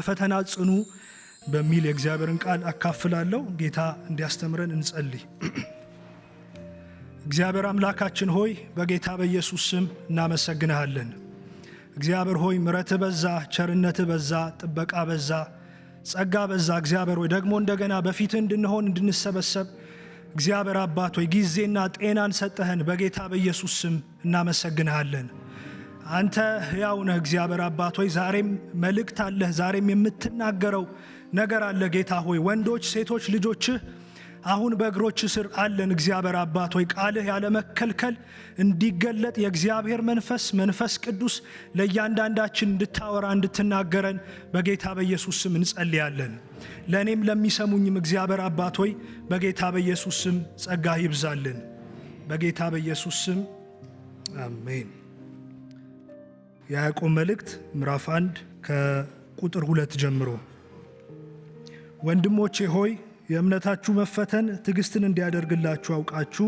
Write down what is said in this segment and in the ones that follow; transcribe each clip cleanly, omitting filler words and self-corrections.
በፈተና ጽኑ በሚል የእግዚአብሔርን ቃል አካፍላለሁ። ጌታ እንዲያስተምረን እንጸልይ። እግዚአብሔር አምላካችን ሆይ በጌታ በኢየሱስ ስም እናመሰግንሃለን። እግዚአብሔር ሆይ ምሕረትህ በዛ፣ ቸርነትህ በዛ፣ ጥበቃ በዛ፣ ጸጋ በዛ። እግዚአብሔር ሆይ ደግሞ እንደገና በፊትህ እንድንሆን እንድንሰበሰብ እግዚአብሔር አባት ሆይ ጊዜና ጤናን ሰጠህን። በጌታ በኢየሱስ ስም እናመሰግንሃለን። አንተ ሕያው ነህ እግዚአብሔር አባት ሆይ። ዛሬም መልእክት አለህ፣ ዛሬም የምትናገረው ነገር አለ ጌታ ሆይ። ወንዶች ሴቶች ልጆችህ አሁን በእግሮች ስር አለን እግዚአብሔር አባት ሆይ። ቃልህ ያለ መከልከል እንዲገለጥ የእግዚአብሔር መንፈስ ቅዱስ ለእያንዳንዳችን እንድታወራ እንድትናገረን በጌታ በኢየሱስ ስም እንጸልያለን። ለእኔም ለሚሰሙኝም እግዚአብሔር አባት ሆይ በጌታ በኢየሱስ ስም ጸጋ ይብዛልን። በጌታ በኢየሱስ ስም አሜን። የያዕቆብ መልእክት ምዕራፍ 1 ከቁጥር 2 ጀምሮ ወንድሞቼ ሆይ የእምነታችሁ መፈተን ትዕግስትን እንዲያደርግላችሁ አውቃችሁ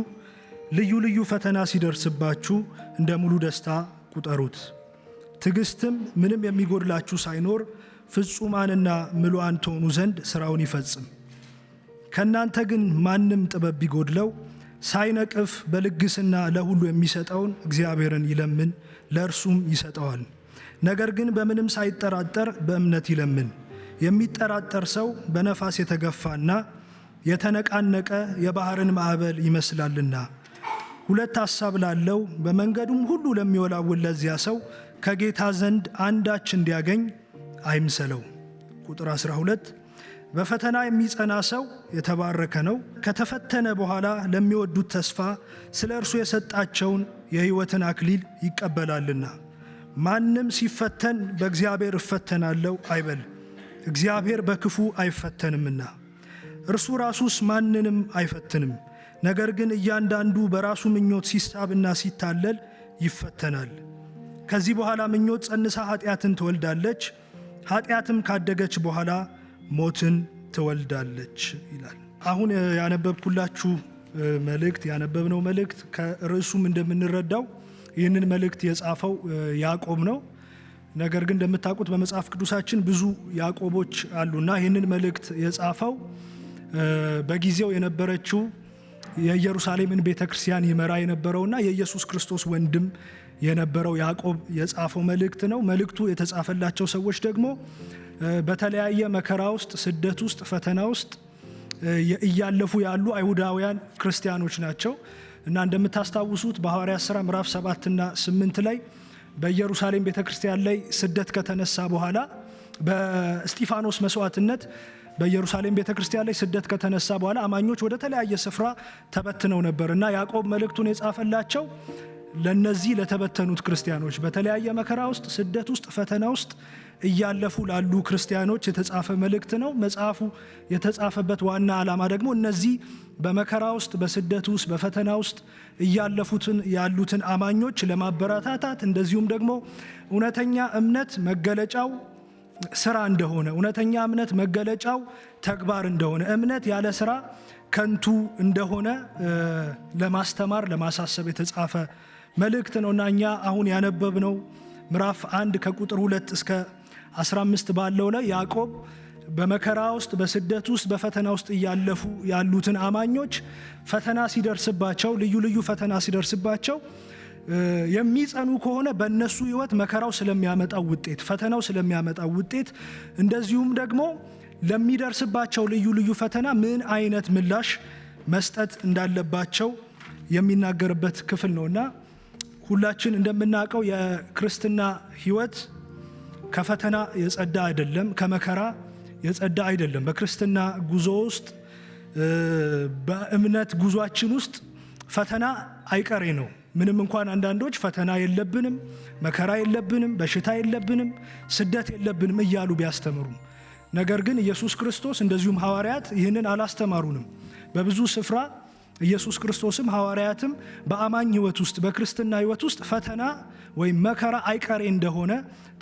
ልዩ ልዩ ፈተና ሲደርስባችሁ እንደ ሙሉ ደስታ ቁጠሩት። ትዕግስትም ምንም የሚጎድላችሁ ሳይኖር ፍጹማንና ምሉዓን ትሆኑ ዘንድ ሥራውን ይፈጽም። ከእናንተ ግን ማንም ጥበብ ቢጎድለው ሳይነቅፍ በልግስና ለሁሉ የሚሰጠውን እግዚአብሔርን ይለምን፣ ለእርሱም ይሰጠዋል። ነገር ግን በምንም ሳይጠራጠር በእምነት ይለምን። የሚጠራጠር ሰው በነፋስ የተገፋና የተነቃነቀ የባህርን ማዕበል ይመስላልና። ሁለት ሐሳብ ላለው በመንገዱም ሁሉ ለሚወላውል ለዚያ ሰው ከጌታ ዘንድ አንዳች እንዲያገኝ አይምሰለው። ቁጥር 12 በፈተና የሚጸና ሰው የተባረከ ነው፣ ከተፈተነ በኋላ ለሚወዱት ተስፋ ስለ እርሱ የሰጣቸውን የሕይወትን አክሊል ይቀበላልና። ማንም ሲፈተን በእግዚአብሔር እፈተናለሁ አይበል፣ እግዚአብሔር በክፉ አይፈተንምና። እርሱ ራሱስ ማንንም አይፈትንም። ነገር ግን እያንዳንዱ በራሱ ምኞት ሲሳብና ሲታለል ይፈተናል። ከዚህ በኋላ ምኞት ጸንሳ ኃጢአትን ትወልዳለች፣ ኃጢአትም ካደገች በኋላ ሞትን ትወልዳለች ይላል። አሁን ያነበብኩላችሁ መልእክት ያነበብነው መልእክት ከርዕሱም እንደምንረዳው ይህንን መልእክት የጻፈው ያዕቆብ ነው። ነገር ግን እንደምታውቁት በመጽሐፍ ቅዱሳችን ብዙ ያዕቆቦች አሉና ይህንን መልእክት የጻፈው በጊዜው የነበረችው የኢየሩሳሌምን ቤተክርስቲያን ይመራ የነበረውና የኢየሱስ ክርስቶስ ወንድም የነበረው ያዕቆብ የጻፈው መልእክት ነው። መልእክቱ የተጻፈላቸው ሰዎች ደግሞ በተለያየ መከራ ውስጥ፣ ስደት ውስጥ፣ ፈተና ውስጥ እያለፉ ያሉ አይሁዳውያን ክርስቲያኖች ናቸው እና እንደምታስታውሱት በሐዋርያት ሥራ ምዕራፍ 7 እና 8 ላይ በኢየሩሳሌም ቤተክርስቲያን ላይ ስደት ከተነሳ በኋላ በእስጢፋኖስ መስዋዕትነት በኢየሩሳሌም ቤተክርስቲያን ላይ ስደት ከተነሳ በኋላ አማኞች ወደ ተለያየ ስፍራ ተበትነው ነበር እና ያዕቆብ መልእክቱን የጻፈላቸው ለነዚህ ለተበተኑት ክርስቲያኖች በተለያየ መከራ ውስጥ፣ ስደት ውስጥ፣ ፈተና ውስጥ እያለፉ ላሉ ክርስቲያኖች የተጻፈ መልእክት ነው። መጽሐፉ የተጻፈበት ዋና ዓላማ ደግሞ እነዚህ በመከራ ውስጥ፣ በስደት ውስጥ፣ በፈተና ውስጥ ያሉትን አማኞች ለማበረታታት እንደዚሁም ደግሞ እውነተኛ እምነት መገለጫው ስራ እንደሆነ፣ እውነተኛ እምነት መገለጫው ተግባር እንደሆነ፣ እምነት ያለ ስራ ከንቱ እንደሆነ ለማስተማር ለማሳሰብ የተጻፈ መልእክት ነውና እኛ አሁን ያነበብነው ምዕራፍ 1 ከቁጥር 2 እስከ 15 ባለው ላይ ያዕቆብ በመከራ ውስጥ፣ በስደት ውስጥ፣ በፈተና ውስጥ እያለፉ ያሉትን አማኞች ፈተና ሲደርስባቸው፣ ልዩ ልዩ ፈተና ሲደርስባቸው የሚጸኑ ከሆነ በእነሱ ሕይወት መከራው ስለሚያመጣው ውጤት፣ ፈተናው ስለሚያመጣው ውጤት፣ እንደዚሁም ደግሞ ለሚደርስባቸው ልዩ ልዩ ፈተና ምን አይነት ምላሽ መስጠት እንዳለባቸው የሚናገርበት ክፍል ነውና ሁላችን እንደምናውቀው የክርስትና ሕይወት ከፈተና የጸዳ አይደለም፣ ከመከራ የጸዳ አይደለም። በክርስትና ጉዞ ውስጥ በእምነት ጉዟችን ውስጥ ፈተና አይቀሬ ነው። ምንም እንኳን አንዳንዶች ፈተና የለብንም፣ መከራ የለብንም፣ በሽታ የለብንም፣ ስደት የለብንም እያሉ ቢያስተምሩም ነገር ግን ኢየሱስ ክርስቶስ እንደዚሁም ሐዋርያት ይህንን አላስተማሩንም። በብዙ ስፍራ ኢየሱስ ክርስቶስም ሐዋርያትም በአማኝ ሕይወት ውስጥ በክርስትና ሕይወት ውስጥ ፈተና ወይም መከራ አይቀሬ እንደሆነ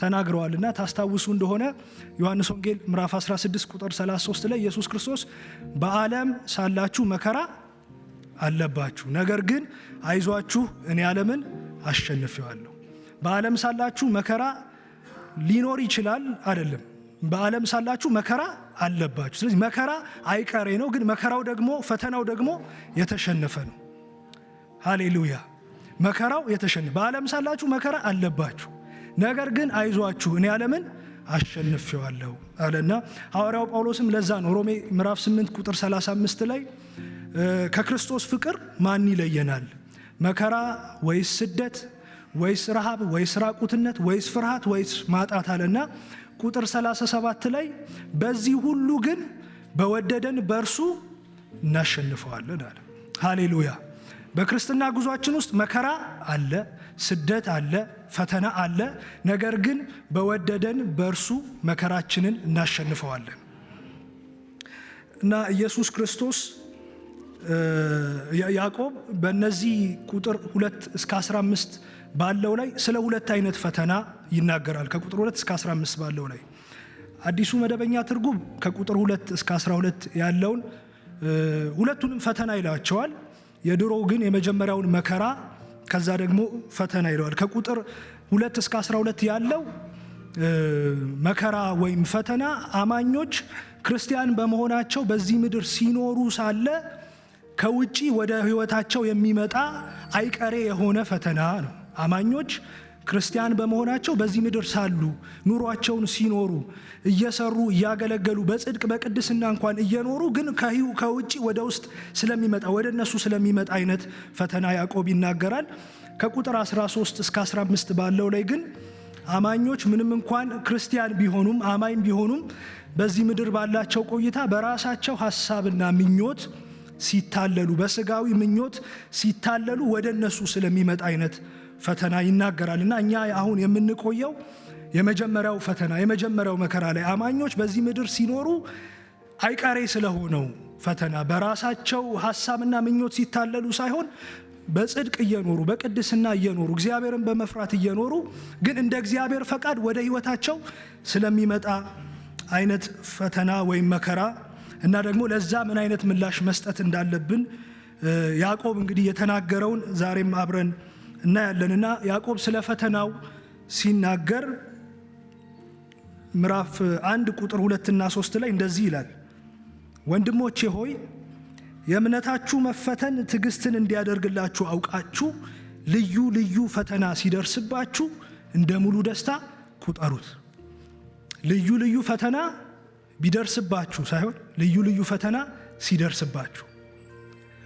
ተናግረዋልና ታስታውሱ እንደሆነ ዮሐንስ ወንጌል ምዕራፍ 16 ቁጥር 33 ላይ ኢየሱስ ክርስቶስ በዓለም ሳላችሁ መከራ አለባችሁ፣ ነገር ግን አይዟችሁ እኔ ዓለምን አሸንፌዋለሁ። በዓለም ሳላችሁ መከራ ሊኖር ይችላል አይደለም፣ በዓለም ሳላችሁ መከራ አለባችሁ። ስለዚህ መከራ አይቀሬ ነው፣ ግን መከራው ደግሞ ፈተናው ደግሞ የተሸነፈ ነው። ሃሌሉያ። መከራው የተሸነፈ፣ በዓለም ሳላችሁ መከራ አለባችሁ፣ ነገር ግን አይዟችሁ እኔ ዓለምን አሸንፌዋለሁ አለና ሐዋርያው ጳውሎስም ለዛ ነው ሮሜ ምዕራፍ 8 ቁጥር 35 ላይ ከክርስቶስ ፍቅር ማን ይለየናል? መከራ ወይስ ስደት ወይስ ረሃብ ወይስ ራቁትነት ወይስ ፍርሃት ወይስ ማጣት አለና ቁጥር 37 ላይ በዚህ ሁሉ ግን በወደደን በእርሱ እናሸንፈዋለን አለ። ሃሌሉያ። በክርስትና ጉዟችን ውስጥ መከራ አለ፣ ስደት አለ፣ ፈተና አለ። ነገር ግን በወደደን በእርሱ መከራችንን እናሸንፈዋለን እና ኢየሱስ ክርስቶስ ያዕቆብ በእነዚህ ቁጥር 2 እስከ 15 ባለው ላይ ስለ ሁለት አይነት ፈተና ይናገራል። ከቁጥር 2 እስከ 15 ባለው ላይ አዲሱ መደበኛ ትርጉም ከቁጥር 2 እስከ 12 ያለውን ሁለቱንም ፈተና ይላቸዋል። የድሮው ግን የመጀመሪያውን መከራ ከዛ ደግሞ ፈተና ይለዋል። ከቁጥር 2 እስከ 12 ያለው መከራ ወይም ፈተና አማኞች ክርስቲያን በመሆናቸው በዚህ ምድር ሲኖሩ ሳለ ከውጪ ወደ ሕይወታቸው የሚመጣ አይቀሬ የሆነ ፈተና ነው። አማኞች ክርስቲያን በመሆናቸው በዚህ ምድር ሳሉ ኑሯቸውን ሲኖሩ እየሰሩ እያገለገሉ በጽድቅ በቅድስና እንኳን እየኖሩ ግን ከውጪ ወደ ውስጥ ስለሚመጣ ወደ እነሱ ስለሚመጣ አይነት ፈተና ያዕቆብ ይናገራል። ከቁጥር 13 እስከ 15 ባለው ላይ ግን አማኞች ምንም እንኳን ክርስቲያን ቢሆኑም አማኝ ቢሆኑም በዚህ ምድር ባላቸው ቆይታ በራሳቸው ሐሳብና ምኞት ሲታለሉ፣ በስጋዊ ምኞት ሲታለሉ ወደ እነሱ ስለሚመጣ አይነት ፈተና ይናገራልና እኛ አሁን የምንቆየው የመጀመሪያው ፈተና የመጀመሪያው መከራ ላይ አማኞች በዚህ ምድር ሲኖሩ አይቀሬ ስለሆነው ፈተና በራሳቸው ሐሳብና ምኞት ሲታለሉ ሳይሆን በጽድቅ እየኖሩ በቅድስና እየኖሩ እግዚአብሔርን በመፍራት እየኖሩ ግን እንደ እግዚአብሔር ፈቃድ ወደ ሕይወታቸው ስለሚመጣ አይነት ፈተና ወይም መከራ እና ደግሞ ለዛ ምን አይነት ምላሽ መስጠት እንዳለብን ያዕቆብ እንግዲህ የተናገረውን ዛሬም አብረን እናያለንና ያዕቆብ ስለ ፈተናው ሲናገር ምዕራፍ 1 ቁጥር 2 እና 3 ላይ እንደዚህ ይላል። ወንድሞቼ ሆይ የእምነታችሁ መፈተን ትዕግስትን እንዲያደርግላችሁ አውቃችሁ ልዩ ልዩ ፈተና ሲደርስባችሁ እንደ ሙሉ ደስታ ቁጠሩት። ልዩ ልዩ ፈተና ቢደርስባችሁ ሳይሆን ልዩ ልዩ ፈተና ሲደርስባችሁ፣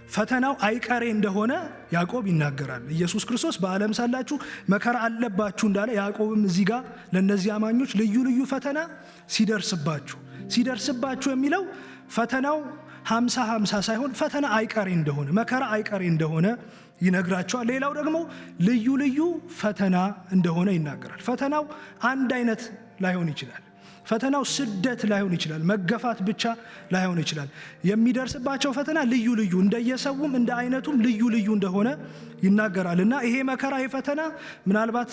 ፈተናው አይቀሬ እንደሆነ ያዕቆብ ይናገራል። ኢየሱስ ክርስቶስ በዓለም ሳላችሁ መከራ አለባችሁ እንዳለ ያዕቆብም እዚህ ጋር ለእነዚህ አማኞች ልዩ ልዩ ፈተና ሲደርስባችሁ የሚለው ፈተናው 50-50 ሳይሆን ፈተና አይቀሬ እንደሆነ መከራ አይቀሬ እንደሆነ ይነግራቸዋል። ሌላው ደግሞ ልዩ ልዩ ፈተና እንደሆነ ይናገራል። ፈተናው አንድ አይነት ላይሆን ይችላል። ፈተናው ስደት ላይሆን ይችላል። መገፋት ብቻ ላይሆን ይችላል። የሚደርስባቸው ፈተና ልዩ ልዩ እንደየሰውም እንደ አይነቱም ልዩ ልዩ እንደሆነ ይናገራል እና ይሄ መከራ ይሄ ፈተና ምናልባት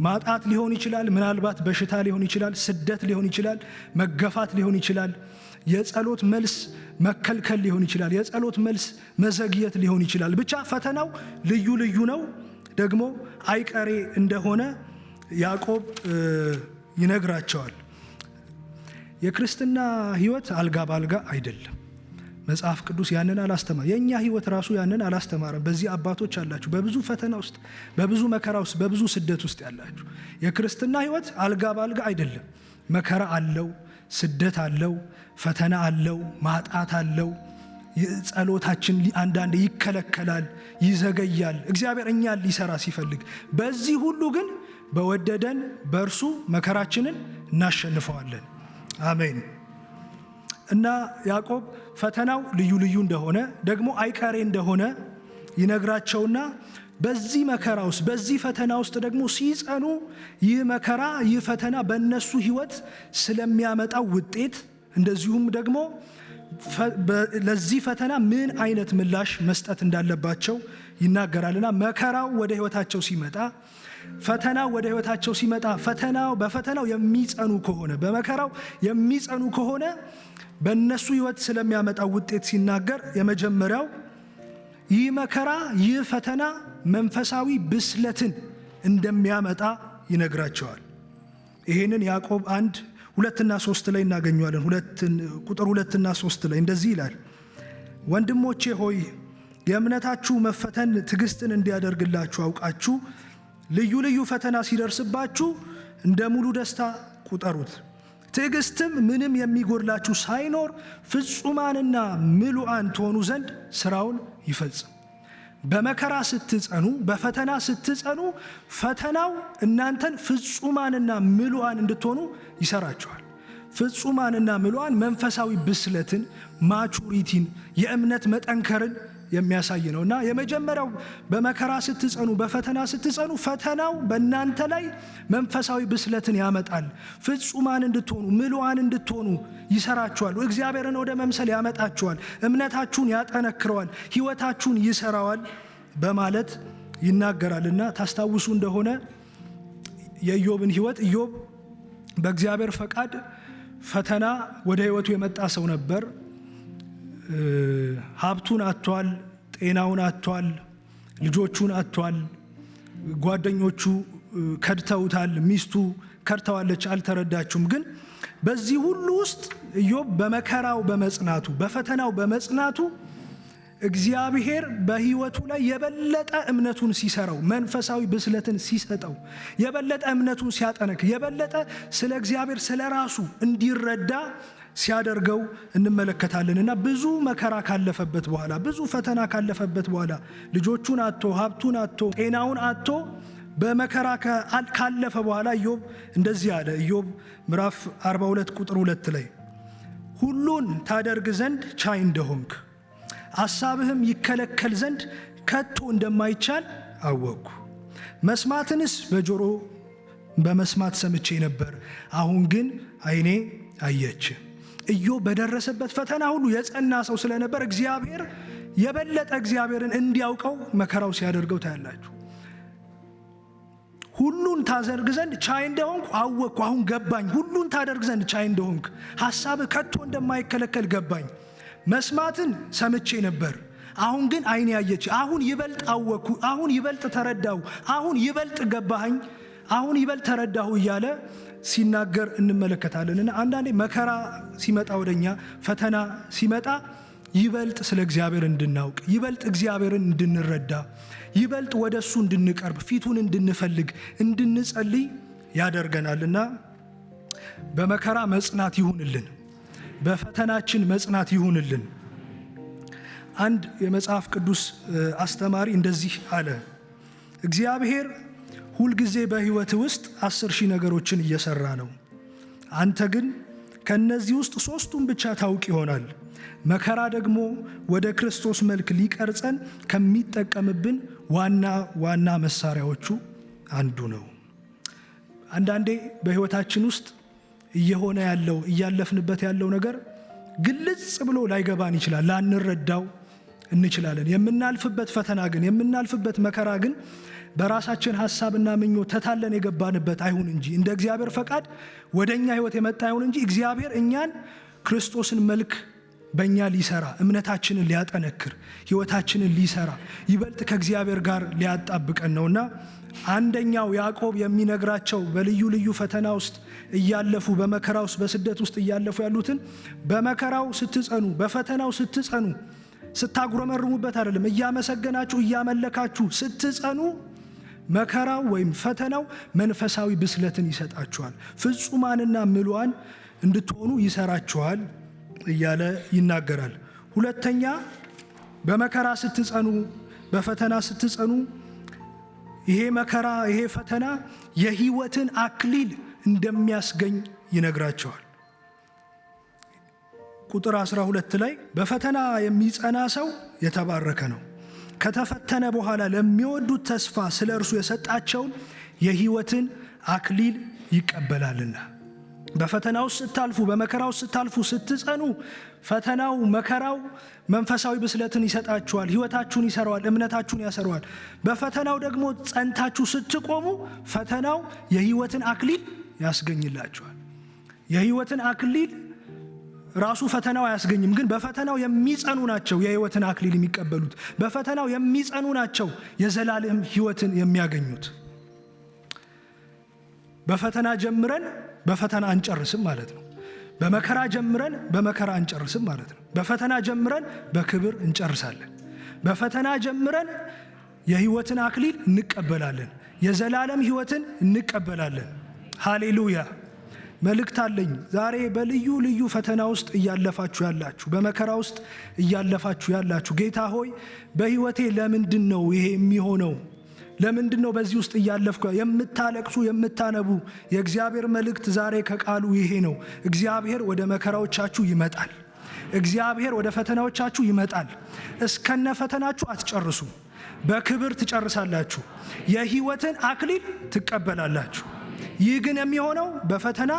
ማጣት ሊሆን ይችላል፣ ምናልባት በሽታ ሊሆን ይችላል፣ ስደት ሊሆን ይችላል፣ መገፋት ሊሆን ይችላል፣ የጸሎት መልስ መከልከል ሊሆን ይችላል፣ የጸሎት መልስ መዘግየት ሊሆን ይችላል። ብቻ ፈተናው ልዩ ልዩ ነው፣ ደግሞ አይቀሬ እንደሆነ ያዕቆብ ይነግራቸዋል። የክርስትና ሕይወት አልጋ ባልጋ አይደለም። መጽሐፍ ቅዱስ ያንን አላስተማረ። የእኛ ሕይወት ራሱ ያንን አላስተማረም። በዚህ አባቶች አላችሁ፣ በብዙ ፈተና ውስጥ፣ በብዙ መከራ ውስጥ፣ በብዙ ስደት ውስጥ ያላችሁ። የክርስትና ሕይወት አልጋ ባልጋ አይደለም። መከራ አለው፣ ስደት አለው፣ ፈተና አለው፣ ማጣት አለው። ጸሎታችን አንዳንዴ ይከለከላል፣ ይዘገያል፣ እግዚአብሔር እኛን ሊሰራ ሲፈልግ። በዚህ ሁሉ ግን በወደደን በእርሱ መከራችንን እናሸንፈዋለን። አሜን። እና ያዕቆብ ፈተናው ልዩ ልዩ እንደሆነ ደግሞ አይቀሬ እንደሆነ ይነግራቸውና በዚህ መከራ ውስጥ በዚህ ፈተና ውስጥ ደግሞ ሲጸኑ ይህ መከራ ይህ ፈተና በእነሱ ሕይወት ስለሚያመጣው ውጤት እንደዚሁም ደግሞ ለዚህ ፈተና ምን አይነት ምላሽ መስጠት እንዳለባቸው ይናገራልና መከራው ወደ ሕይወታቸው ሲመጣ ፈተናው ወደ ሕይወታቸው ሲመጣ በፈተናው የሚጸኑ ከሆነ በመከራው የሚጸኑ ከሆነ በእነሱ ሕይወት ስለሚያመጣው ውጤት ሲናገር የመጀመሪያው ይህ መከራ ይህ ፈተና መንፈሳዊ ብስለትን እንደሚያመጣ ይነግራቸዋል። ይህንን ያዕቆብ 1 2 እና 3 ላይ እናገኘዋለን። ቁጥር 2 እና 3 ላይ እንደዚህ ይላል፣ ወንድሞቼ ሆይ የእምነታችሁ መፈተን ትዕግስትን እንዲያደርግላችሁ አውቃችሁ ልዩ ልዩ ፈተና ሲደርስባችሁ እንደ ሙሉ ደስታ ቁጠሩት። ትዕግስትም ምንም የሚጎድላችሁ ሳይኖር ፍጹማንና ምሉዓን ትሆኑ ዘንድ ሥራውን ይፈጽም። በመከራ ስትጸኑ፣ በፈተና ስትጸኑ ፈተናው እናንተን ፍጹማንና ምሉዓን እንድትሆኑ ይሰራችኋል። ፍጹማንና ምሉዓን መንፈሳዊ ብስለትን፣ ማቹሪቲን፣ የእምነት መጠንከርን የሚያሳይ ነውና የመጀመሪያው በመከራ ስትጸኑ፣ በፈተና ስትጸኑ ፈተናው በእናንተ ላይ መንፈሳዊ ብስለትን ያመጣል። ፍጹማን እንድትሆኑ፣ ምሉዓን እንድትሆኑ ይሰራችኋል። እግዚአብሔርን ወደ መምሰል ያመጣችኋል። እምነታችሁን ያጠነክረዋል፣ ሕይወታችሁን ይሰራዋል በማለት ይናገራልና ታስታውሱ እንደሆነ የኢዮብን ሕይወት ኢዮብ በእግዚአብሔር ፈቃድ ፈተና ወደ ሕይወቱ የመጣ ሰው ነበር። ሀብቱን አጥቷል፣ ጤናውን አጥቷል፣ ልጆቹን አጥቷል፣ ጓደኞቹ ከድተውታል፣ ሚስቱ ከድተዋለች፣ አልተረዳችሁም። ግን በዚህ ሁሉ ውስጥ ኢዮብ በመከራው በመጽናቱ፣ በፈተናው በመጽናቱ እግዚአብሔር በሕይወቱ ላይ የበለጠ እምነቱን ሲሰራው፣ መንፈሳዊ ብስለትን ሲሰጠው፣ የበለጠ እምነቱን ሲያጠነክ፣ የበለጠ ስለ እግዚአብሔር ስለ ራሱ እንዲረዳ ሲያደርገው እንመለከታለንና ብዙ መከራ ካለፈበት በኋላ፣ ብዙ ፈተና ካለፈበት በኋላ ልጆቹን አጥቶ፣ ሀብቱን አጥቶ፣ ጤናውን አጥቶ በመከራ ካለፈ በኋላ ኢዮብ እንደዚህ አለ። ኢዮብ ምዕራፍ 42 ቁጥር 2 ላይ ሁሉን ታደርግ ዘንድ ቻይ እንደሆንክ ሐሳብህም ይከለከል ዘንድ ከቶ እንደማይቻል አወቅኩ። መስማትንስ በጆሮ በመስማት ሰምቼ ነበር፣ አሁን ግን ዓይኔ አየች። ኢዮብ በደረሰበት ፈተና ሁሉ የጸና ሰው ስለነበር እግዚአብሔር የበለጠ እግዚአብሔርን እንዲያውቀው መከራው ሲያደርገው ታያላችሁ። ሁሉን ታደርግ ዘንድ ቻይ እንደሆንኩ አወቅኩ፣ አሁን ገባኝ። ሁሉን ታደርግ ዘንድ ቻይ እንደሆንክ ሐሳብህ ከቶ እንደማይከለከል ገባኝ። መስማትን ሰምቼ ነበር፣ አሁን ግን ዓይኔ አየች። አሁን ይበልጥ አወቅኩ፣ አሁን ይበልጥ ተረዳሁ፣ አሁን ይበልጥ ገባኝ፣ አሁን ይበልጥ ተረዳሁ እያለ ሲናገር እንመለከታለንና አንዳንዴ መከራ ሲመጣ ወደኛ፣ ፈተና ሲመጣ ይበልጥ ስለ እግዚአብሔር እንድናውቅ፣ ይበልጥ እግዚአብሔርን እንድንረዳ፣ ይበልጥ ወደ እሱ እንድንቀርብ፣ ፊቱን እንድንፈልግ፣ እንድንጸልይ ያደርገናልና በመከራ መጽናት ይሁንልን፣ በፈተናችን መጽናት ይሁንልን። አንድ የመጽሐፍ ቅዱስ አስተማሪ እንደዚህ አለ፣ እግዚአብሔር ሁልጊዜ በሕይወት ውስጥ 10,000 ነገሮችን እየሰራ ነው። አንተ ግን ከነዚህ ውስጥ 3ቱን ብቻ ታውቅ ይሆናል። መከራ ደግሞ ወደ ክርስቶስ መልክ ሊቀርጸን ከሚጠቀምብን ዋና ዋና መሳሪያዎቹ አንዱ ነው። አንዳንዴ በሕይወታችን ውስጥ እየሆነ ያለው እያለፍንበት ያለው ነገር ግልጽ ብሎ ላይገባን ይችላል፣ ላንረዳው እንችላለን። የምናልፍበት ፈተና ግን፣ የምናልፍበት መከራ ግን በራሳችን ሐሳብና ምኞት ተታለን የገባንበት አይሁን እንጂ፣ እንደ እግዚአብሔር ፈቃድ ወደኛ ሕይወት የመጣ አይሁን እንጂ እግዚአብሔር እኛን ክርስቶስን መልክ በእኛ ሊሰራ፣ እምነታችንን ሊያጠነክር፣ ሕይወታችንን ሊሰራ፣ ይበልጥ ከእግዚአብሔር ጋር ሊያጣብቀን ነውና አንደኛው ያዕቆብ የሚነግራቸው በልዩ ልዩ ፈተና ውስጥ እያለፉ፣ በመከራ ውስጥ በስደት ውስጥ እያለፉ ያሉትን በመከራው ስትጸኑ፣ በፈተናው ስትጸኑ፣ ስታጉረመርሙበት አይደለም፣ እያመሰገናችሁ እያመለካችሁ ስትጸኑ መከራው ወይም ፈተናው መንፈሳዊ ብስለትን ይሰጣችኋል፣ ፍጹማንና ምሉዓን እንድትሆኑ ይሰራችኋል እያለ ይናገራል። ሁለተኛ በመከራ ስትጸኑ፣ በፈተና ስትጸኑ ይሄ መከራ ይሄ ፈተና የሕይወትን አክሊል እንደሚያስገኝ ይነግራቸዋል። ቁጥር 12 ላይ በፈተና የሚጸና ሰው የተባረከ ነው፣ ከተፈተነ በኋላ ለሚወዱት ተስፋ ስለ እርሱ የሰጣቸውን የሕይወትን አክሊል ይቀበላልና። በፈተና ውስጥ ስታልፉ፣ በመከራ ውስጥ ስታልፉ፣ ስትጸኑ ፈተናው መከራው መንፈሳዊ ብስለትን ይሰጣችኋል፣ ሕይወታችሁን ይሰራዋል፣ እምነታችሁን ያሰራዋል። በፈተናው ደግሞ ጸንታችሁ ስትቆሙ ፈተናው የሕይወትን አክሊል ያስገኝላችኋል። የሕይወትን አክሊል ራሱ ፈተናው አያስገኝም፣ ግን በፈተናው የሚጸኑ ናቸው የሕይወትን አክሊል የሚቀበሉት። በፈተናው የሚጸኑ ናቸው የዘላለም ሕይወትን የሚያገኙት። በፈተና ጀምረን በፈተና አንጨርስም ማለት ነው። በመከራ ጀምረን በመከራ አንጨርስም ማለት ነው። በፈተና ጀምረን በክብር እንጨርሳለን። በፈተና ጀምረን የሕይወትን አክሊል እንቀበላለን። የዘላለም ሕይወትን እንቀበላለን። ሃሌሉያ። መልእክት አለኝ ዛሬ በልዩ ልዩ ፈተና ውስጥ እያለፋችሁ ያላችሁ፣ በመከራ ውስጥ እያለፋችሁ ያላችሁ፣ ጌታ ሆይ በሕይወቴ ለምንድን ነው ይሄ የሚሆነው? ለምንድን ነው በዚህ ውስጥ እያለፍኩ? የምታለቅሱ የምታነቡ፣ የእግዚአብሔር መልእክት ዛሬ ከቃሉ ይሄ ነው። እግዚአብሔር ወደ መከራዎቻችሁ ይመጣል። እግዚአብሔር ወደ ፈተናዎቻችሁ ይመጣል። እስከነ ፈተናችሁ አትጨርሱ፣ በክብር ትጨርሳላችሁ። የሕይወትን አክሊል ትቀበላላችሁ። ይህ ግን የሚሆነው በፈተና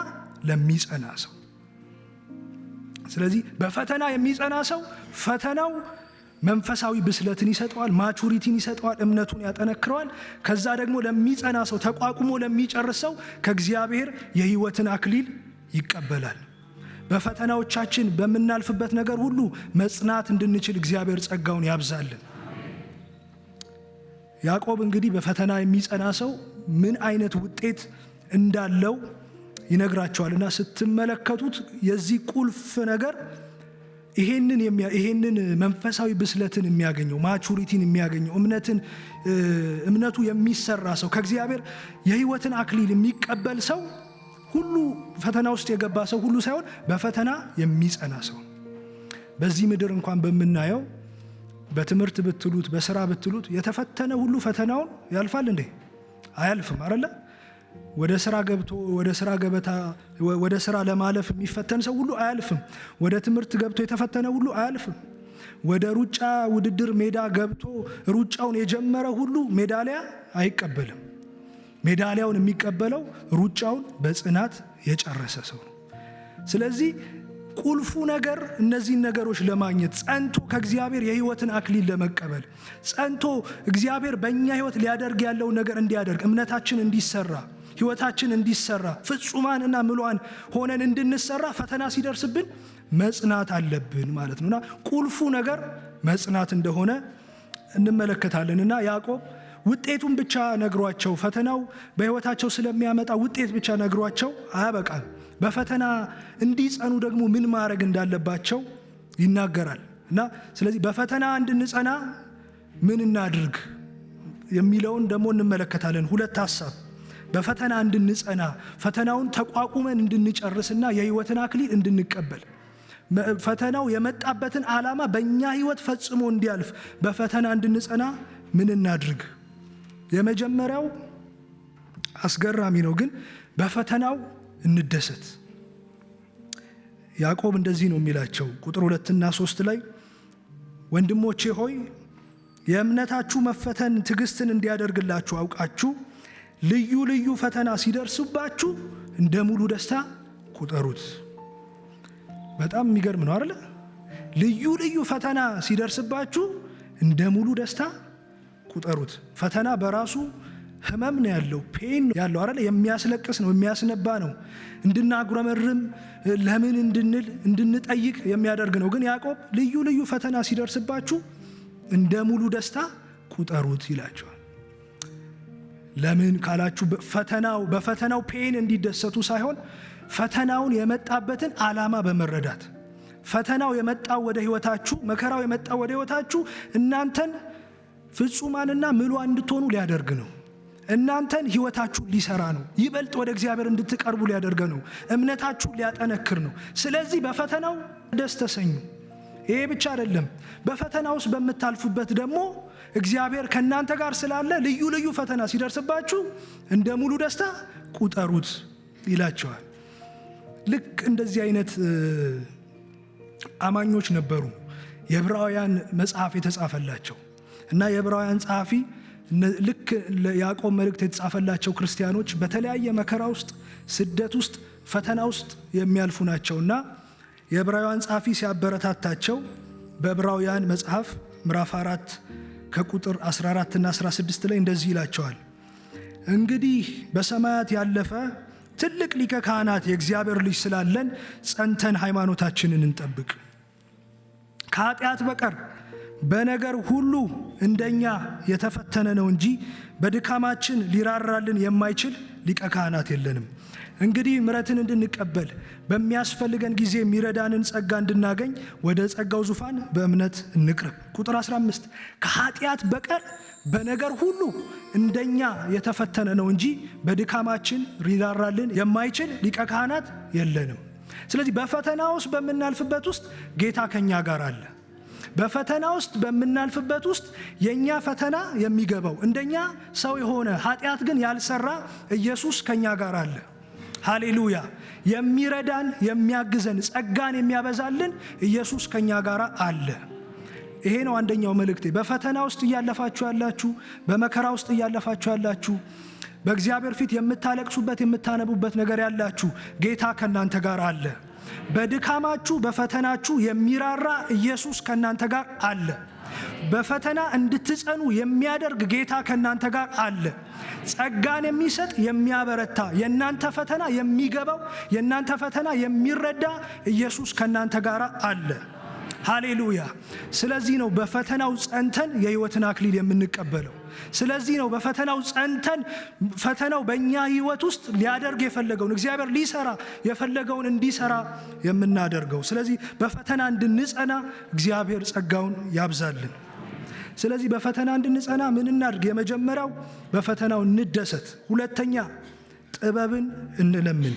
ለሚጸና ሰው። ስለዚህ በፈተና የሚጸና ሰው ፈተናው መንፈሳዊ ብስለትን ይሰጠዋል፣ ማቹሪቲን ይሰጠዋል፣ እምነቱን ያጠነክረዋል። ከዛ ደግሞ ለሚጸና ሰው፣ ተቋቁሞ ለሚጨርስ ሰው ከእግዚአብሔር የሕይወትን አክሊል ይቀበላል። በፈተናዎቻችን በምናልፍበት ነገር ሁሉ መጽናት እንድንችል እግዚአብሔር ጸጋውን ያብዛልን። ያዕቆብ እንግዲህ በፈተና የሚጸና ሰው ምን አይነት ውጤት እንዳለው ይነግራቸዋልና ስትመለከቱት የዚህ ቁልፍ ነገር ይሄንን መንፈሳዊ ብስለትን የሚያገኘው፣ ማቹሪቲን የሚያገኘው፣ እምነቱ የሚሰራ ሰው፣ ከእግዚአብሔር የሕይወትን አክሊል የሚቀበል ሰው ሁሉ ፈተና ውስጥ የገባ ሰው ሁሉ ሳይሆን በፈተና የሚጸና ሰው። በዚህ ምድር እንኳን በምናየው በትምህርት ብትሉት በስራ ብትሉት የተፈተነ ሁሉ ፈተናውን ያልፋል እንዴ? አያልፍም አይደለ? ወደ ስራ ገብቶ ወደ ስራ ለማለፍ የሚፈተን ሰው ሁሉ አያልፍም። ወደ ትምህርት ገብቶ የተፈተነ ሁሉ አያልፍም። ወደ ሩጫ ውድድር ሜዳ ገብቶ ሩጫውን የጀመረ ሁሉ ሜዳሊያ አይቀበልም። ሜዳሊያውን የሚቀበለው ሩጫውን በጽናት የጨረሰ ሰው ነው። ስለዚህ ቁልፉ ነገር እነዚህን ነገሮች ለማግኘት ጸንቶ ከእግዚአብሔር የሕይወትን አክሊል ለመቀበል ጸንቶ እግዚአብሔር በእኛ ሕይወት ሊያደርግ ያለውን ነገር እንዲያደርግ፣ እምነታችን እንዲሰራ፣ ሕይወታችን እንዲሰራ፣ ፍጹማንና ምሉዓን ሆነን እንድንሰራ ፈተና ሲደርስብን መጽናት አለብን ማለት ነውና ቁልፉ ነገር መጽናት እንደሆነ እንመለከታለንና ያዕቆብ ውጤቱን ብቻ ነግሯቸው፣ ፈተናው በሕይወታቸው ስለሚያመጣ ውጤት ብቻ ነግሯቸው አያበቃም። በፈተና እንዲጸኑ ደግሞ ምን ማድረግ እንዳለባቸው ይናገራል እና ስለዚህ በፈተና እንድንጸና ምን እናድርግ የሚለውን ደግሞ እንመለከታለን። ሁለት ሐሳብ። በፈተና እንድንጸና፣ ፈተናውን ተቋቁመን እንድንጨርስና የሕይወትን አክሊል እንድንቀበል፣ ፈተናው የመጣበትን ዓላማ በእኛ ሕይወት ፈጽሞ እንዲያልፍ በፈተና እንድንጸና ምን እናድርግ? የመጀመሪያው አስገራሚ ነው፣ ግን በፈተናው እንደሰት። ያዕቆብ እንደዚህ ነው የሚላቸው ቁጥር 2 እና 3 ላይ ወንድሞቼ ሆይ የእምነታችሁ መፈተን ትዕግስትን እንዲያደርግላችሁ አውቃችሁ ልዩ ልዩ ፈተና ሲደርስባችሁ እንደ ሙሉ ደስታ ቁጠሩት። በጣም የሚገርም ነው አይደል? ልዩ ልዩ ፈተና ሲደርስባችሁ እንደ ሙሉ ደስታ ቁጠሩት። ፈተና በራሱ ህመም ነው ያለው፣ ፔን ያለው አይደል? የሚያስለቅስ ነው፣ የሚያስነባ ነው፣ እንድናጉረመርም ለምን እንድንል እንድንጠይቅ የሚያደርግ ነው። ግን ያዕቆብ ልዩ ልዩ ፈተና ሲደርስባችሁ እንደ ሙሉ ደስታ ቁጠሩት ይላቸዋል። ለምን ካላችሁ በፈተናው ፔን እንዲደሰቱ ሳይሆን ፈተናውን የመጣበትን ዓላማ በመረዳት ፈተናው የመጣው ወደ ህይወታችሁ፣ መከራው የመጣው ወደ ህይወታችሁ እናንተን ፍጹማንና ምሉዓን እንድትሆኑ ሊያደርግ ነው። እናንተን ህይወታችሁን ሊሰራ ነው። ይበልጥ ወደ እግዚአብሔር እንድትቀርቡ ሊያደርግ ነው። እምነታችሁን ሊያጠነክር ነው። ስለዚህ በፈተናው ደስ ተሰኙ። ይሄ ብቻ አይደለም፣ በፈተና ውስጥ በምታልፉበት ደግሞ እግዚአብሔር ከእናንተ ጋር ስላለ ልዩ ልዩ ፈተና ሲደርስባችሁ እንደ ሙሉ ደስታ ቁጠሩት ይላቸዋል። ልክ እንደዚህ አይነት አማኞች ነበሩ የዕብራውያን መጽሐፍ የተጻፈላቸው እና የዕብራውያን ጸሐፊ ልክ ለያዕቆብ መልእክት የተጻፈላቸው ክርስቲያኖች በተለያየ መከራ ውስጥ፣ ስደት ውስጥ፣ ፈተና ውስጥ የሚያልፉ ናቸውና የዕብራውያን ጸሐፊ ሲያበረታታቸው በዕብራውያን መጽሐፍ ምዕራፍ 4 ከቁጥር 14 እና 16 ላይ እንደዚህ ይላቸዋል። እንግዲህ በሰማያት ያለፈ ትልቅ ሊቀ ካህናት የእግዚአብሔር ልጅ ስላለን ጸንተን ሃይማኖታችንን እንጠብቅ። ከኃጢአት በቀር በነገር ሁሉ እንደኛ የተፈተነ ነው እንጂ በድካማችን ሊራራልን የማይችል ሊቀ ካህናት የለንም። እንግዲህ ምሕረትን እንድንቀበል በሚያስፈልገን ጊዜ የሚረዳንን ጸጋ እንድናገኝ ወደ ጸጋው ዙፋን በእምነት እንቅረብ። ቁጥር 15 ከኃጢአት በቀር በነገር ሁሉ እንደኛ የተፈተነ ነው እንጂ በድካማችን ሊራራልን የማይችል ሊቀ ካህናት የለንም። ስለዚህ በፈተና ውስጥ በምናልፍበት ውስጥ ጌታ ከኛ ጋር አለ። በፈተና ውስጥ በምናልፍበት ውስጥ የኛ ፈተና የሚገባው እንደኛ ሰው የሆነ ኃጢአት ግን ያልሰራ ኢየሱስ ከኛ ጋር አለ። ሃሌሉያ! የሚረዳን የሚያግዘን ጸጋን የሚያበዛልን ኢየሱስ ከኛ ጋር አለ። ይሄ ነው አንደኛው መልእክቴ። በፈተና ውስጥ እያለፋችሁ ያላችሁ፣ በመከራ ውስጥ እያለፋችሁ ያላችሁ፣ በእግዚአብሔር ፊት የምታለቅሱበት የምታነቡበት ነገር ያላችሁ ጌታ ከናንተ ጋር አለ። በድካማችሁ በፈተናችሁ የሚራራ ኢየሱስ ከናንተ ጋር አለ። በፈተና እንድትጸኑ የሚያደርግ ጌታ ከናንተ ጋር አለ። ጸጋን የሚሰጥ የሚያበረታ፣ የናንተ ፈተና የሚገባው የናንተ ፈተና የሚረዳ ኢየሱስ ከናንተ ጋር አለ። ሃሌሉያ! ስለዚህ ነው በፈተናው ጸንተን የሕይወትን አክሊል የምንቀበለው። ስለዚህ ነው በፈተናው ጸንተን ፈተናው በእኛ ሕይወት ውስጥ ሊያደርግ የፈለገውን እግዚአብሔር ሊሰራ የፈለገውን እንዲሰራ የምናደርገው። ስለዚህ በፈተና እንድንጸና እግዚአብሔር ጸጋውን ያብዛልን። ስለዚህ በፈተና እንድንጸና ምን እናድርግ? የመጀመሪያው በፈተናው እንደሰት። ሁለተኛ ጥበብን እንለምን።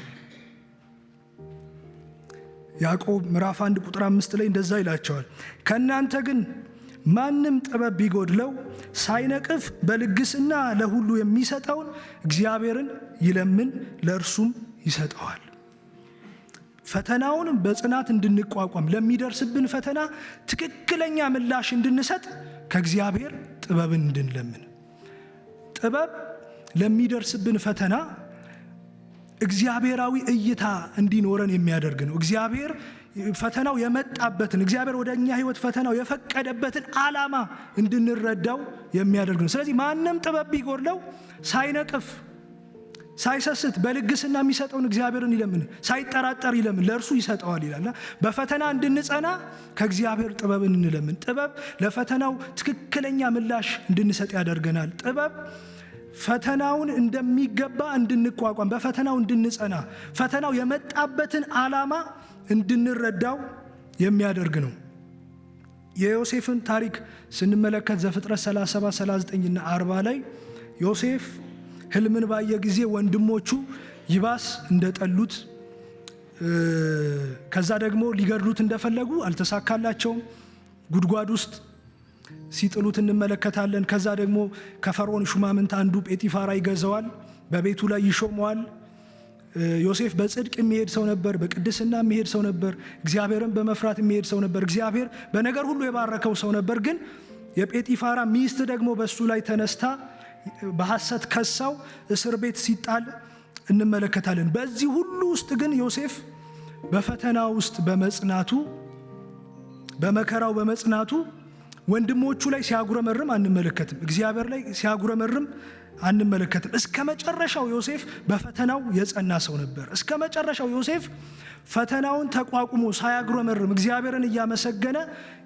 ያዕቆብ ምዕራፍ 1 ቁጥር 5 ላይ እንደዛ ይላቸዋል። ከእናንተ ግን ማንም ጥበብ ቢጎድለው ሳይነቅፍ በልግስና ለሁሉ የሚሰጠውን እግዚአብሔርን ይለምን፣ ለእርሱም ይሰጠዋል። ፈተናውን በጽናት እንድንቋቋም፣ ለሚደርስብን ፈተና ትክክለኛ ምላሽ እንድንሰጥ ከእግዚአብሔር ጥበብን እንድንለምን። ጥበብ ለሚደርስብን ፈተና እግዚአብሔራዊ እይታ እንዲኖረን የሚያደርግ ነው። እግዚአብሔር ፈተናው የመጣበትን እግዚአብሔር ወደ እኛ ሕይወት ፈተናው የፈቀደበትን ዓላማ እንድንረዳው የሚያደርግ ነው። ስለዚህ ማንም ጥበብ ቢጎድለው ሳይነቅፍ ሳይሰስት በልግስና የሚሰጠውን እግዚአብሔርን ይለምን፣ ሳይጠራጠር ይለምን፣ ለእርሱ ይሰጠዋል ይላልና በፈተና እንድንጸና ከእግዚአብሔር ጥበብን እንለምን። ጥበብ ለፈተናው ትክክለኛ ምላሽ እንድንሰጥ ያደርገናል። ጥበብ ፈተናውን እንደሚገባ እንድንቋቋም፣ በፈተናው እንድንጸና፣ ፈተናው የመጣበትን ዓላማ እንድንረዳው የሚያደርግ ነው። የዮሴፍን ታሪክ ስንመለከት ዘፍጥረት 37፣ 39 እና 40 ላይ ዮሴፍ ሕልምን ባየ ጊዜ ወንድሞቹ ይባስ እንደጠሉት፣ ከዛ ደግሞ ሊገድሉት እንደፈለጉ አልተሳካላቸውም። ጉድጓድ ውስጥ ሲጥሉት እንመለከታለን። ከዛ ደግሞ ከፈርዖን ሹማምንት አንዱ ጴጢፋራ ይገዛዋል፣ በቤቱ ላይ ይሾመዋል። ዮሴፍ በጽድቅ የሚሄድ ሰው ነበር፣ በቅድስና የሚሄድ ሰው ነበር፣ እግዚአብሔርን በመፍራት የሚሄድ ሰው ነበር። እግዚአብሔር በነገር ሁሉ የባረከው ሰው ነበር። ግን የጴጢፋራ ሚስት ደግሞ በሱ ላይ ተነስታ በሐሰት ከሳው እስር ቤት ሲጣል እንመለከታለን። በዚህ ሁሉ ውስጥ ግን ዮሴፍ በፈተና ውስጥ በመጽናቱ፣ በመከራው በመጽናቱ ወንድሞቹ ላይ ሲያጉረመርም አንመለከትም። እግዚአብሔር ላይ ሲያጉረመርም አንመለከትም። እስከ መጨረሻው ዮሴፍ በፈተናው የጸና ሰው ነበር። እስከ መጨረሻው ዮሴፍ ፈተናውን ተቋቁሞ ሳያጉረመርም እግዚአብሔርን እያመሰገነ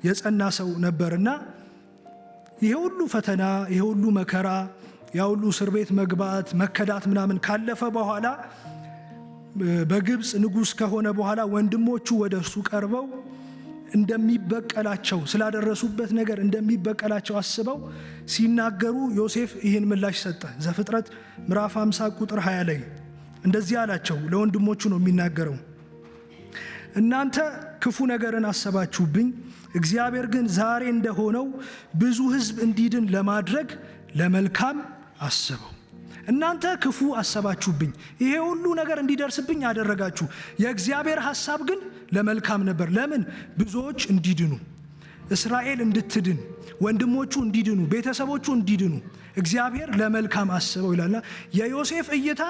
የጸና ሰው ነበርና ይሄ ሁሉ ፈተና፣ ይሄ ሁሉ መከራ፣ ያ ሁሉ እስር ቤት መግባት፣ መከዳት ምናምን ካለፈ በኋላ በግብፅ ንጉሥ ከሆነ በኋላ ወንድሞቹ ወደ እርሱ ቀርበው እንደሚበቀላቸው ስላደረሱበት ነገር እንደሚበቀላቸው አስበው ሲናገሩ ዮሴፍ ይህን ምላሽ ሰጠ። ዘፍጥረት ምዕራፍ 50 ቁጥር 20 ላይ እንደዚህ አላቸው። ለወንድሞቹ ነው የሚናገረው። እናንተ ክፉ ነገርን አሰባችሁብኝ፣ እግዚአብሔር ግን ዛሬ እንደሆነው ብዙ ሕዝብ እንዲድን ለማድረግ ለመልካም አሰበው። እናንተ ክፉ አሰባችሁብኝ፣ ይሄ ሁሉ ነገር እንዲደርስብኝ አደረጋችሁ። የእግዚአብሔር ሐሳብ ግን ለመልካም ነበር። ለምን? ብዙዎች እንዲድኑ፣ እስራኤል እንድትድን፣ ወንድሞቹ እንዲድኑ፣ ቤተሰቦቹ እንዲድኑ እግዚአብሔር ለመልካም አስበው ይላልና የዮሴፍ እይታ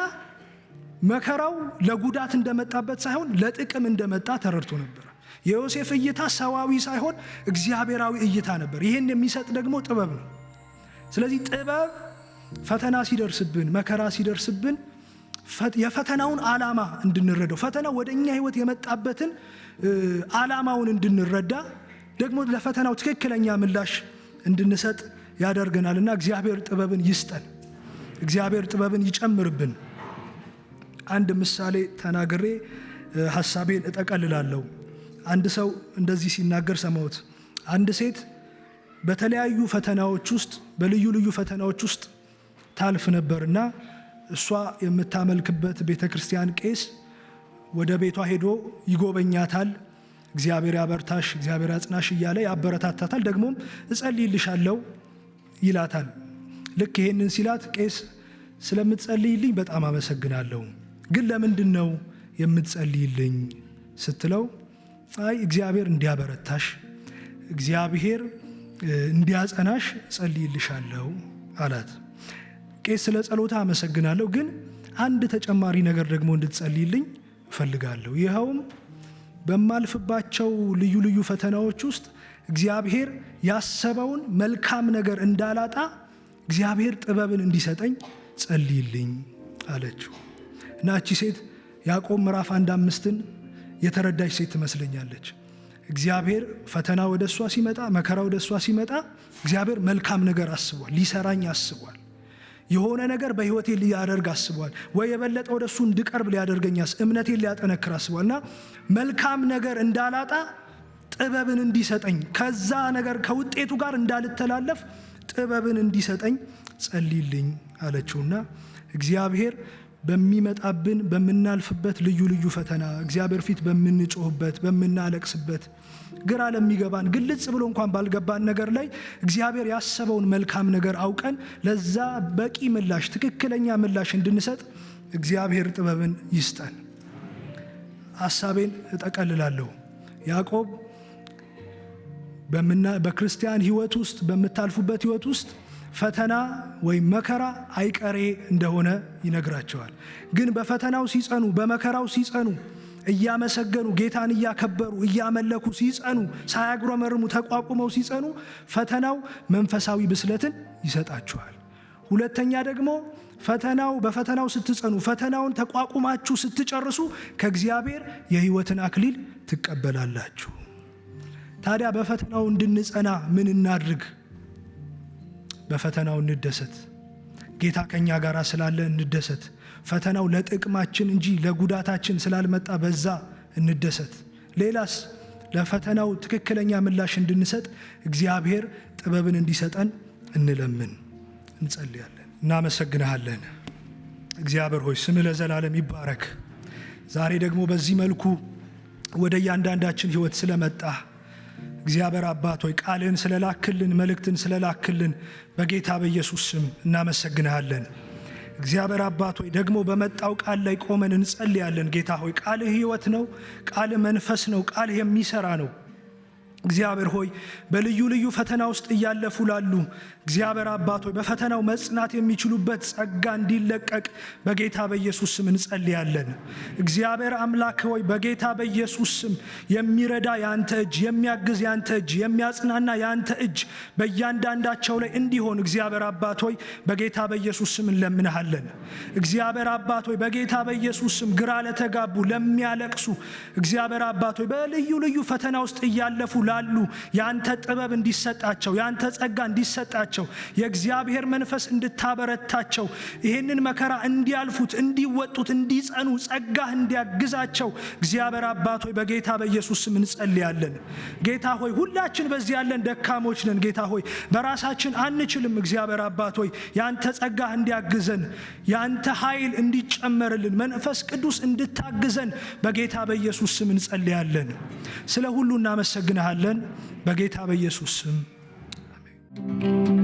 መከራው ለጉዳት እንደመጣበት ሳይሆን ለጥቅም እንደመጣ ተረድቶ ነበር። የዮሴፍ እይታ ሰዋዊ ሳይሆን እግዚአብሔራዊ እይታ ነበር። ይህን የሚሰጥ ደግሞ ጥበብ ነው። ስለዚህ ጥበብ ፈተና ሲደርስብን፣ መከራ ሲደርስብን የፈተናውን ዓላማ እንድንረዳው፣ ፈተናው ወደ እኛ ሕይወት የመጣበትን ዓላማውን እንድንረዳ ደግሞ ለፈተናው ትክክለኛ ምላሽ እንድንሰጥ ያደርገናልና እግዚአብሔር ጥበብን ይስጠን። እግዚአብሔር ጥበብን ይጨምርብን። አንድ ምሳሌ ተናግሬ ሐሳቤን እጠቀልላለሁ። አንድ ሰው እንደዚህ ሲናገር ሰማሁት። አንድ ሴት በተለያዩ ፈተናዎች ውስጥ በልዩ ልዩ ፈተናዎች ውስጥ ታልፍ ነበርና እሷ የምታመልክበት ቤተክርስቲያን ቄስ ወደ ቤቷ ሄዶ ይጎበኛታል። እግዚአብሔር ያበርታሽ፣ እግዚአብሔር ያጽናሽ እያለ ያበረታታታል። ደግሞም እጸልይልሻለሁ ይላታል። ልክ ይሄንን ሲላት ቄስ ስለምትጸልይልኝ በጣም አመሰግናለሁ፣ ግን ለምንድን ነው የምትጸልይልኝ ስትለው አይ እግዚአብሔር እንዲያበረታሽ፣ እግዚአብሔር እንዲያጸናሽ ጸልይልሻለሁ አላት። ቄስ ስለ ጸሎታ አመሰግናለሁ፣ ግን አንድ ተጨማሪ ነገር ደግሞ እንድትጸልይልኝ እፈልጋለሁ። ይኸውም በማልፍባቸው ልዩ ልዩ ፈተናዎች ውስጥ እግዚአብሔር ያሰበውን መልካም ነገር እንዳላጣ እግዚአብሔር ጥበብን እንዲሰጠኝ ጸልይልኝ አለችው። እና እቺ ሴት ያዕቆብ ምዕራፍ 1:5 የተረዳች ሴት ትመስለኛለች። እግዚአብሔር ፈተና ወደ እሷ ሲመጣ፣ መከራ ወደ እሷ ሲመጣ እግዚአብሔር መልካም ነገር አስቧል፣ ሊሰራኝ አስቧል፣ የሆነ ነገር በሕይወቴ ሊያደርግ አስቧል፣ ወይ የበለጠ ወደ እሱ እንድቀርብ ሊያደርገኝ እምነቴን ሊያጠነክር አስቧል። እና መልካም ነገር እንዳላጣ ጥበብን እንዲሰጠኝ፣ ከዛ ነገር ከውጤቱ ጋር እንዳልተላለፍ ጥበብን እንዲሰጠኝ ጸልይልኝ አለችውና እግዚአብሔር በሚመጣብን በምናልፍበት ልዩ ልዩ ፈተና እግዚአብሔር ፊት በምንጮህበት በምናለቅስበት ግራ ለሚገባን ግልጽ ብሎ እንኳን ባልገባን ነገር ላይ እግዚአብሔር ያሰበውን መልካም ነገር አውቀን ለዛ በቂ ምላሽ ትክክለኛ ምላሽ እንድንሰጥ እግዚአብሔር ጥበብን ይስጠን። ሐሳቤን እጠቀልላለሁ። ያዕቆብ በክርስቲያን ሕይወት ውስጥ በምታልፉበት ሕይወት ውስጥ ፈተና ወይም መከራ አይቀሬ እንደሆነ ይነግራቸዋል። ግን በፈተናው ሲጸኑ፣ በመከራው ሲጸኑ፣ እያመሰገኑ ጌታን እያከበሩ እያመለኩ ሲጸኑ፣ ሳያጉረመርሙ ተቋቁመው ሲጸኑ ፈተናው መንፈሳዊ ብስለትን ይሰጣቸዋል። ሁለተኛ ደግሞ በፈተናው ስትጸኑ፣ ፈተናውን ተቋቁማችሁ ስትጨርሱ ከእግዚአብሔር የሕይወትን አክሊል ትቀበላላችሁ። ታዲያ በፈተናው እንድንጸና ምን እናድርግ? በፈተናው እንደሰት። ጌታ ከኛ ጋር ስላለ እንደሰት። ፈተናው ለጥቅማችን እንጂ ለጉዳታችን ስላልመጣ በዛ እንደሰት። ሌላስ ለፈተናው ትክክለኛ ምላሽ እንድንሰጥ እግዚአብሔር ጥበብን እንዲሰጠን እንለምን፣ እንጸልያለን። እናመሰግንሃለን እግዚአብሔር ሆይ፣ ስምህ ለዘላለም ይባረክ። ዛሬ ደግሞ በዚህ መልኩ ወደ እያንዳንዳችን ሕይወት ስለመጣ እግዚአብሔር አባት ሆይ ቃልህን ስለላክልን፣ መልእክትን ስለላክልን በጌታ በኢየሱስ ስም እናመሰግንሃለን። እግዚአብሔር አባት ሆይ ደግሞ በመጣው ቃል ላይ ቆመን እንጸልያለን። ጌታ ሆይ ቃልህ ሕይወት ነው፣ ቃልህ መንፈስ ነው፣ ቃልህ የሚሰራ ነው። እግዚአብሔር ሆይ በልዩ ልዩ ፈተና ውስጥ እያለፉ ላሉ እግዚአብሔር አባት ሆይ በፈተናው መጽናት የሚችሉበት ጸጋ እንዲለቀቅ በጌታ በኢየሱስ ስም እንጸልያለን። እግዚአብሔር አምላክ ሆይ በጌታ በኢየሱስ ስም የሚረዳ ያንተ እጅ፣ የሚያግዝ ያንተ እጅ፣ የሚያጽናና ያንተ እጅ በእያንዳንዳቸው ላይ እንዲሆን እግዚአብሔር አባት ሆይ በጌታ በኢየሱስ ስም እንለምንሃለን። እግዚአብሔር አባት ሆይ በጌታ በኢየሱስ ስም ግራ ለተጋቡ ለሚያለቅሱ እግዚአብሔር አባት ሆይ በልዩ ልዩ ፈተና ውስጥ እያለፉ ላሉ ያንተ ጥበብ እንዲሰጣቸው፣ ያንተ ጸጋ እንዲሰጣቸው፣ የእግዚአብሔር መንፈስ እንድታበረታቸው፣ ይህንን መከራ እንዲያልፉት፣ እንዲወጡት፣ እንዲጸኑ ጸጋህ እንዲያግዛቸው እግዚአብሔር አባት ሆይ በጌታ በኢየሱስ ስም እንጸልያለን። ጌታ ሆይ ሁላችን በዚህ ያለን ደካሞች ነን። ጌታ ሆይ በራሳችን አንችልም። እግዚአብሔር አባት ሆይ ያንተ ጸጋህ እንዲያግዘን፣ ያንተ ኃይል እንዲጨመርልን፣ መንፈስ ቅዱስ እንድታግዘን በጌታ በኢየሱስ ስም እንጸልያለን። ስለ ሁሉ እናመሰግንሃለን በጌታ በኢየሱስ ስም አሜን።